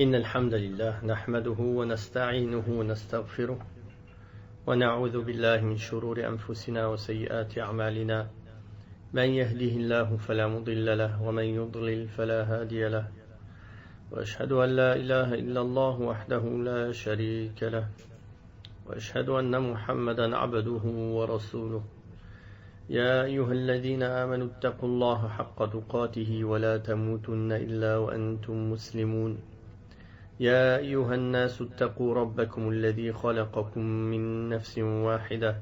إن الحمد لله نحمده ونستعينه ونستغفره ونعوذ بالله من شرور أنفسنا وسيئات أعمالنا من يهده الله فلا مضل له ومن يضلل فلا هادي له وأشهد أن لا إله إلا الله وحده لا شريك له وأشهد أن محمدا عبده ورسوله يا أيها الذين آمنوا اتقوا الله حق تقاته ولا تموتن إلا وأنتم مسلمون يا أيها الناس اتقوا ربكم الذي خلقكم من نفس واحدة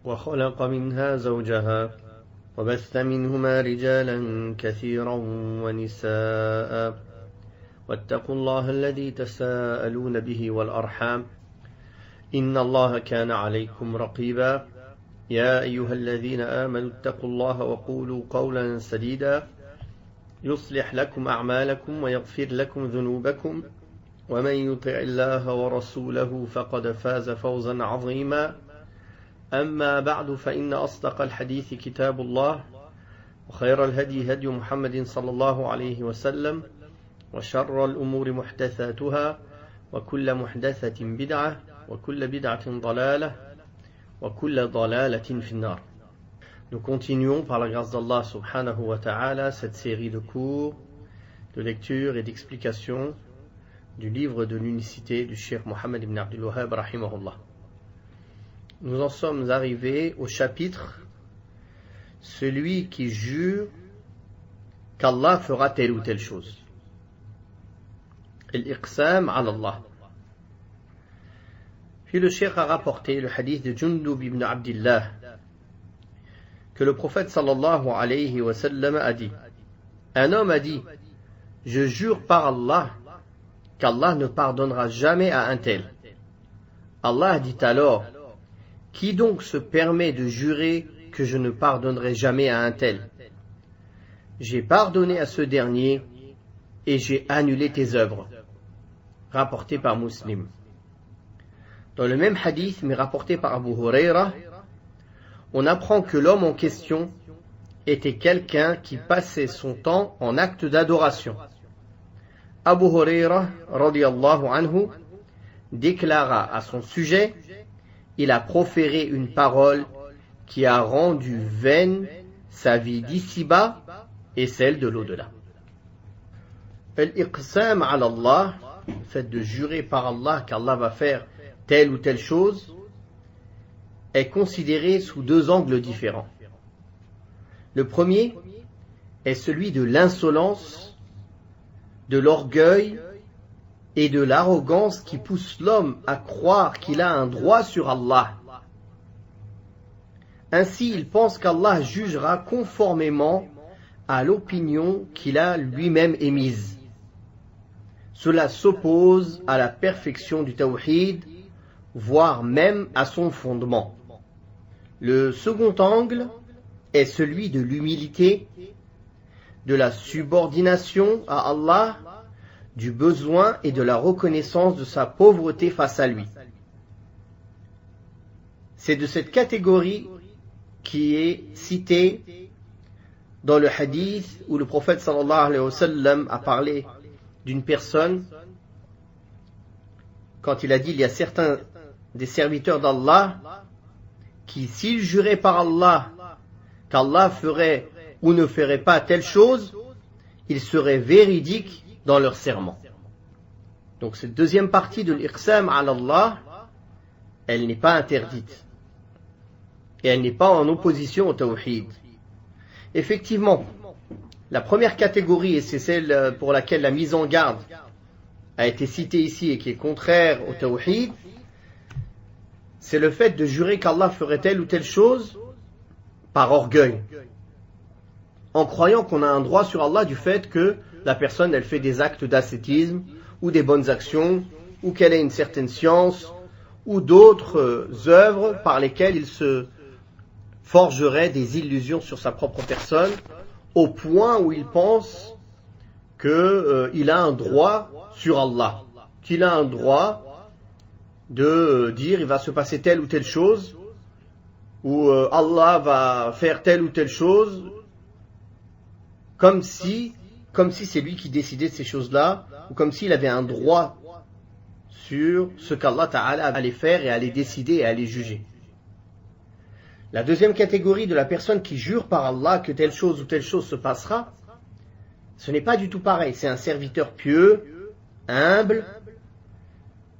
وخلق منها زوجها وبث منهما رجالا كثيرا ونساء واتقوا الله الذي تساءلون به والأرحام إن الله كان عليكم رقيبا يا أيها الذين آمنوا اتقوا الله وقولوا قولا سديدا يصلح لكم أعمالكم ويغفر لكم ذنوبكم ومن يطع الله ورسوله فقد فاز فوزا عظيما أما بعد فإن أصدق الحديث كتاب الله وخير الهدي هدي محمد صلى الله عليه وسلم وشر الأمور محدثاتها وكل محدثة بدعة وكل بدعة ضلالة وكل ضلالة في النار. Nous continuons par la grâce d'Allah subhanahu wa ta'ala cette série de cours, de lecture et d'explication du livre de l'unicité du Cheikh Mohammed ibn Abdul Wahhab rahimahullah. Nous en sommes arrivés au chapitre celui qui jure qu'Allah fera telle ou telle chose. Al-Iqsam ala Allah. Puis le Cheikh a rapporté le hadith de Jundub ibn Abdillah que le prophète sallallahu alayhi wa sallam a dit. Un homme a dit, je jure par Allah qu'Allah ne pardonnera jamais à un tel. Allah dit alors, qui donc se permet de jurer que je ne pardonnerai jamais à un tel? J'ai pardonné à ce dernier et j'ai annulé tes œuvres. Rapporté par Muslim. Dans le même hadith, mais rapporté par Abu Huraira, on apprend que l'homme en question était quelqu'un qui passait son temps en acte d'adoration. Abu Huraira, radiyallahu anhu, déclara à son sujet, il a proféré une parole qui a rendu vaine sa vie d'ici-bas et celle de l'au-delà. Al-Iqsam ala Allah, le fait de jurer par Allah qu'Allah va faire telle ou telle chose, est considéré sous deux angles différents. Le premier est celui de l'insolence, de l'orgueil et de l'arrogance qui pousse l'homme à croire qu'il a un droit sur Allah. Ainsi, il pense qu'Allah jugera conformément à l'opinion qu'il a lui-même émise. Cela s'oppose à la perfection du tawhid, voire même à son fondement. Le second angle est celui de l'humilité, de la subordination à Allah, du besoin et de la reconnaissance de sa pauvreté face à lui. C'est de cette catégorie qui est citée dans le hadith où le prophète sallallahu alayhi wa sallam a parlé d'une personne quand il a dit il y a certains des serviteurs d'Allah qui, s'ils juraient par Allah qu'Allah ferait ou ne ferait pas telle chose, ils seraient véridiques dans leur serment. Donc cette deuxième partie de l'Iqsam ala Allah, elle n'est pas interdite. Et elle n'est pas en opposition au tawhid. Effectivement, la première catégorie, et c'est celle pour laquelle la mise en garde a été citée ici et qui est contraire au tawhid, c'est le fait de jurer qu'Allah ferait telle ou telle chose par orgueil, en croyant qu'on a un droit sur Allah du fait que la personne elle fait des actes d'ascétisme ou des bonnes actions ou qu'elle ait une certaine science ou d'autres œuvres par lesquelles il se forgerait des illusions sur sa propre personne au point où il pense qu'il a un droit sur Allah, qu'il a un droit de dire il va se passer telle ou telle chose, ou Allah va faire telle ou telle chose, comme si comme si c'est lui qui décidait de ces choses-là, ou comme s'il avait un droit sur ce qu'Allah Ta'ala allait faire et allait décider et allait juger. La deuxième catégorie de la personne qui jure par Allah que telle chose ou telle chose se passera, ce n'est pas du tout pareil. C'est un serviteur pieux, humble,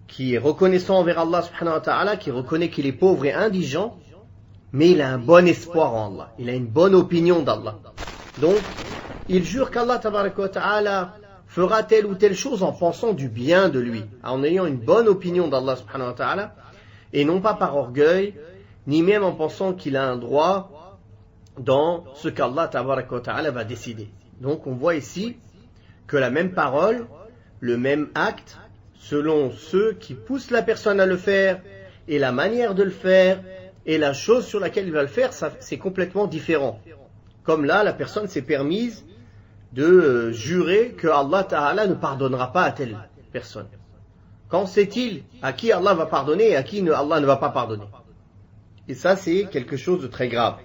qui est reconnaissant envers Allah subhanahu wa ta'ala, qui reconnaît qu'il est pauvre et indigent, mais il a un bon espoir en Allah. Il a une bonne opinion d'Allah. Donc, il jure qu'Allah tabaraka wa ta'ala fera telle ou telle chose en pensant du bien de lui, en ayant une bonne opinion d'Allah subhanahu wa ta'ala, et non pas par orgueil, ni même en pensant qu'il a un droit dans ce qu'Allah tabaraka wa ta'ala va décider. Donc on voit ici que la même parole, le même acte, selon ceux qui poussent la personne à le faire, et la manière de le faire, et la chose sur laquelle il va le faire, c'est complètement différent. Comme là, la personne s'est permise de jurer que Allah Ta'ala ne pardonnera pas à telle personne. Qu'en sait-il à qui Allah va pardonner et à qui Allah ne va pas pardonner? Et ça, c'est quelque chose de très grave.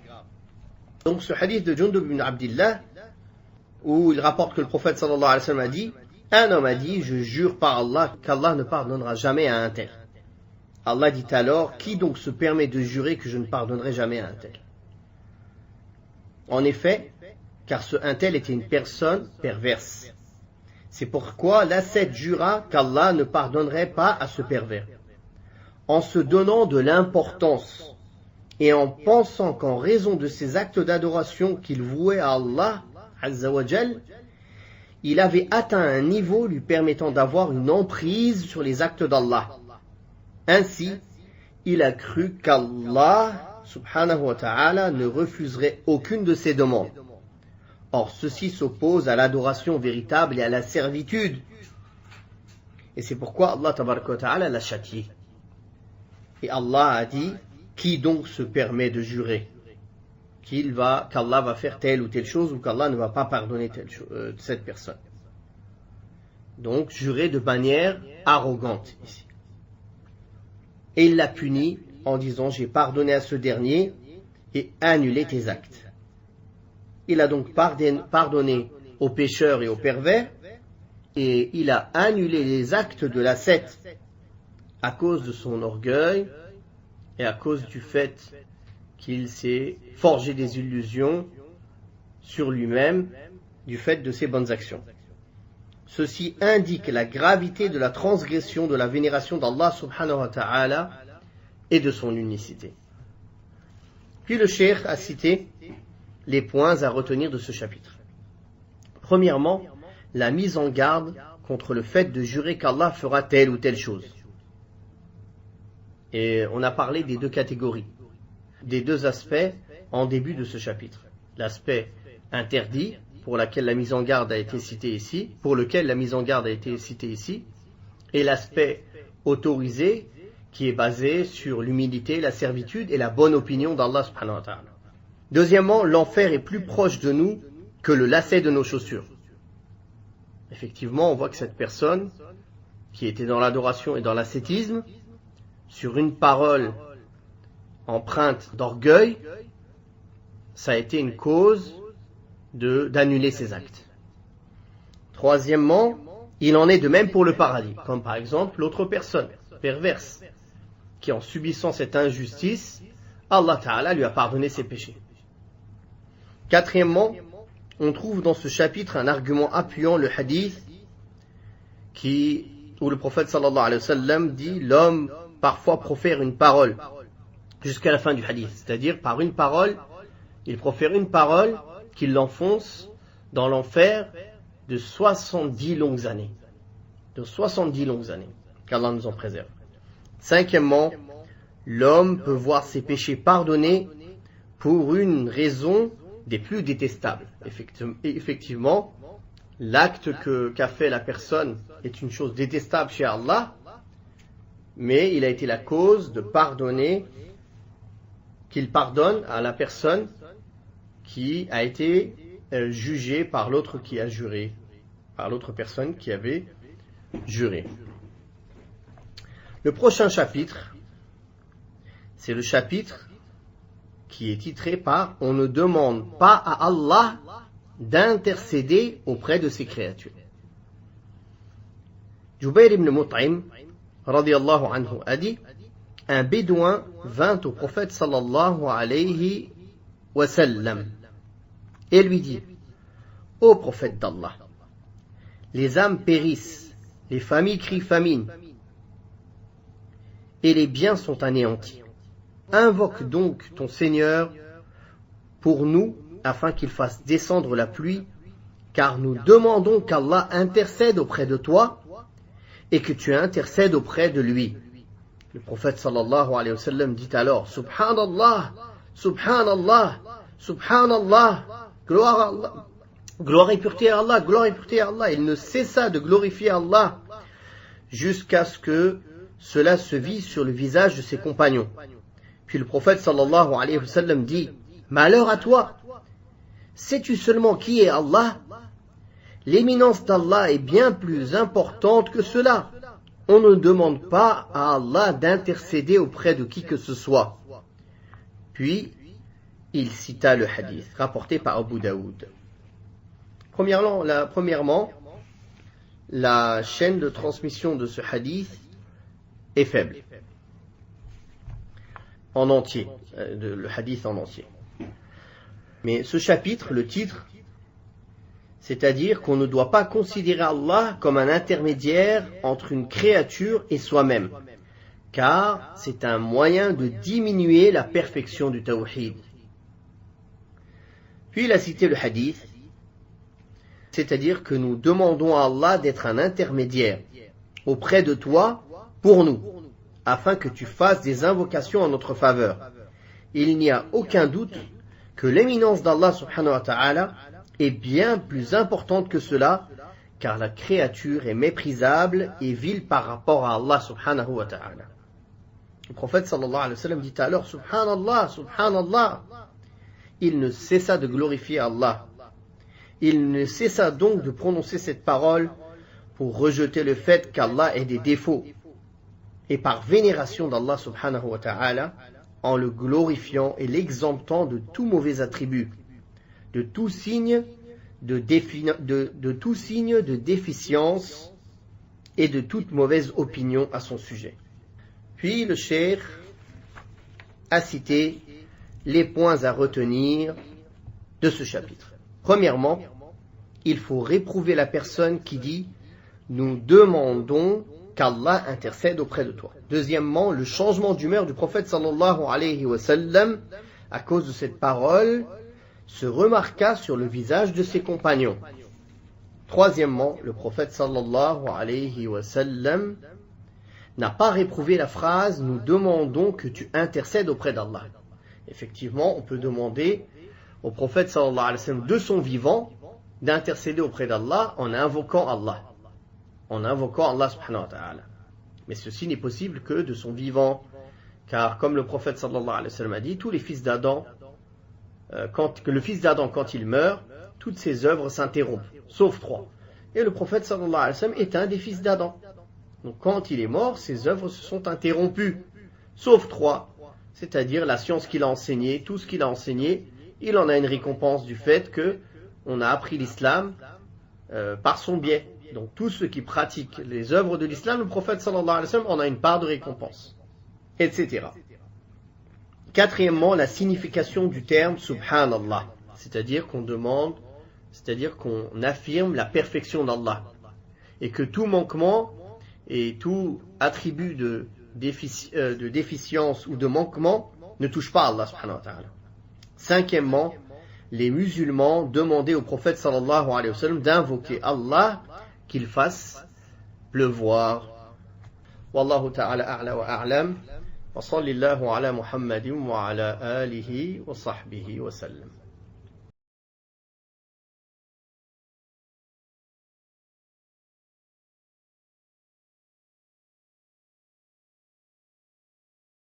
Donc ce hadith de Jundub ibn Abdillah, où il rapporte que le prophète sallallahu alayhi wa sallam a dit, un homme a dit, je jure par Allah qu'Allah ne pardonnera jamais à un tel. Allah dit alors, qui donc se permet de jurer que je ne pardonnerai jamais à un tel? En effet, car ce un tel était une personne perverse. C'est pourquoi l'ascète jura qu'Allah ne pardonnerait pas à ce pervers. En se donnant de l'importance et en pensant qu'en raison de ses actes d'adoration qu'il vouait à Allah, Azza wa Jal, il avait atteint un niveau lui permettant d'avoir une emprise sur les actes d'Allah. Ainsi, il a cru qu'Allah, subhanahu wa ta'ala, ne refuserait aucune de ses demandes. Or, ceci s'oppose à l'adoration véritable et à la servitude. Et c'est pourquoi Allah tabaraka wa ta'ala l'a châtié. Et Allah a dit, qui donc se permet de jurer qu'Allah va faire telle ou telle chose ou qu'Allah ne va pas pardonner cette personne. Donc, jurer de manière arrogante ici. Et il l'a puni en disant, j'ai pardonné à ce dernier et annulé tes actes. Il a donc pardonné aux pécheurs et aux pervers, et il a annulé les actes de l'ascète à cause de son orgueil et à cause du fait qu'il s'est forgé des illusions sur lui-même du fait de ses bonnes actions. Ceci indique la gravité de la transgression de la vénération d'Allah subhanahu wa ta'ala et de son unicité. Puis le cheikh a cité les points à retenir de ce chapitre. Premièrement, la mise en garde contre le fait de jurer qu'Allah fera telle ou telle chose. Et on a parlé des deux catégories, des deux aspects en début de ce chapitre. L'aspect interdit, pour lequel la mise en garde a été citée ici, et l'aspect autorisé, qui est basé sur l'humilité, la servitude et la bonne opinion d'Allah subhanahu wa ta'ala. Deuxièmement, l'enfer est plus proche de nous que le lacet de nos chaussures. Effectivement, on voit que cette personne, qui était dans l'adoration et dans l'ascétisme, sur une parole empreinte d'orgueil, ça a été une cause d'annuler ses actes. Troisièmement, il en est de même pour le paradis, comme par exemple l'autre personne perverse, qui en subissant cette injustice, Allah Ta'ala lui a pardonné ses péchés. Quatrièmement, on trouve dans ce chapitre un argument appuyant le hadith où le prophète sallallahu alayhi wa sallam dit, l'homme parfois profère une parole jusqu'à la fin du hadith, c'est-à-dire par une parole, il profère une parole qui l'enfonce dans l'enfer de 70 longues années. Qu'Allah nous en préserve. Cinquièmement, l'homme peut voir ses péchés pardonnés pour une raison des plus détestables. Effectivement, l'acte qu'a fait la personne est une chose détestable chez Allah, mais il a été la cause de pardonner, qu'il pardonne à la personne qui a été jugée par l'autre qui a juré, par l'autre personne qui avait juré. Le prochain chapitre, c'est le chapitre qui est titré par « On ne demande pas à Allah d'intercéder auprès de ses créatures. Jubayr ibn Mut'im, radiyallahu anhu, a dit, un bédouin vint au prophète sallallahu alayhi wa sallam et lui dit, ô prophète d'Allah, les âmes périssent, les familles crient famine, et les biens sont anéantis. Invoque donc ton Seigneur pour nous, afin qu'il fasse descendre la pluie, car nous demandons qu'Allah intercède auprès de toi, et que tu intercèdes auprès de lui. Le prophète sallallahu alayhi wa sallam dit alors, Subhanallah, Subhanallah, Subhanallah, gloire à Allah, gloire et pureté à Allah, gloire et pureté à Allah. Il ne cessa de glorifier Allah jusqu'à ce que cela se vise sur le visage de ses compagnons. Puis le prophète sallallahu alayhi wa sallam dit, malheur à toi, sais-tu seulement qui est Allah? L'éminence d'Allah est bien plus importante que cela. On ne demande pas à Allah d'intercéder auprès de qui que ce soit. Puis, il cita le hadith, rapporté par Abu Daoud. Premièrement, la chaîne de transmission de ce hadith est faible. En entier, le hadith en entier. Mais ce chapitre, le titre, c'est-à-dire qu'on ne doit pas considérer Allah comme un intermédiaire entre une créature et soi-même, car c'est un moyen de diminuer la perfection du tawhid. Puis il a cité le hadith, c'est-à-dire que nous demandons à Allah d'être un intermédiaire auprès de toi pour nous, afin que tu fasses des invocations en notre faveur. Il n'y a aucun doute que l'éminence d'Allah subhanahu wa ta'ala est bien plus importante que cela, car la créature est méprisable et vile par rapport à Allah subhanahu wa ta'ala. Le prophète sallallahu alayhi wa sallam dit alors, Subhanallah, Subhanallah. Il ne cessa de glorifier Allah. Il ne cessa donc de prononcer cette parole pour rejeter le fait qu'Allah ait des défauts. Et par vénération d'Allah subhanahu wa ta'ala, en le glorifiant et l'exemptant de tout mauvais attribut, de tout signe de déficience et de toute mauvaise opinion à son sujet. Puis le cheikh a cité les points à retenir de ce chapitre. Premièrement, il faut réprouver la personne qui dit « Nous demandons qu'Allah intercède auprès de toi ». Deuxièmement, le changement d'humeur du prophète sallallahu alayhi wa sallam à cause de cette parole se remarqua sur le visage de ses compagnons. Troisièmement, le prophète sallallahu alayhi wa sallam n'a pas réprouvé la phrase « Nous demandons que tu intercèdes auprès d'Allah ». Effectivement, on peut demander au prophète sallallahu alayhi wa sallam de son vivant d'intercéder auprès d'Allah en invoquant Allah. En invoquant Allah subhanahu wa ta'ala. Mais ceci n'est possible que de son vivant. Car comme le prophète sallallahu alayhi wa sallam a dit, tous les fils d'Adam, quand il meurt, toutes ses œuvres s'interrompent, sauf 3. Et le prophète sallallahu alayhi wa sallam est un des fils d'Adam. Donc quand il est mort, ses œuvres se sont interrompues, sauf 3. C'est-à-dire la science qu'il a enseignée, tout ce qu'il a enseigné, il en a une récompense du fait que on a appris l'islam par son biais. Donc tous ceux qui pratiquent les œuvres de l'islam, le prophète sallallahu alayhi wa sallam en a une part de récompense, etc. Quatrièmement, la signification du terme Subhanallah, c'est-à-dire qu'on affirme la perfection d'Allah, et que tout manquement et tout attribut de déficience ou de manquement ne touche pas à Allah subhanahu wa ta'ala. Cinquièmement, les musulmans demandaient au prophète sallallahu alayhi wa sallam d'invoquer Allah qu'il fasse pleuvoir. Wallahu ta'ala a'la wa a'lam. Wa sallallahu ala Muhammadin wa ala alihi wa sahbihi wa sallam.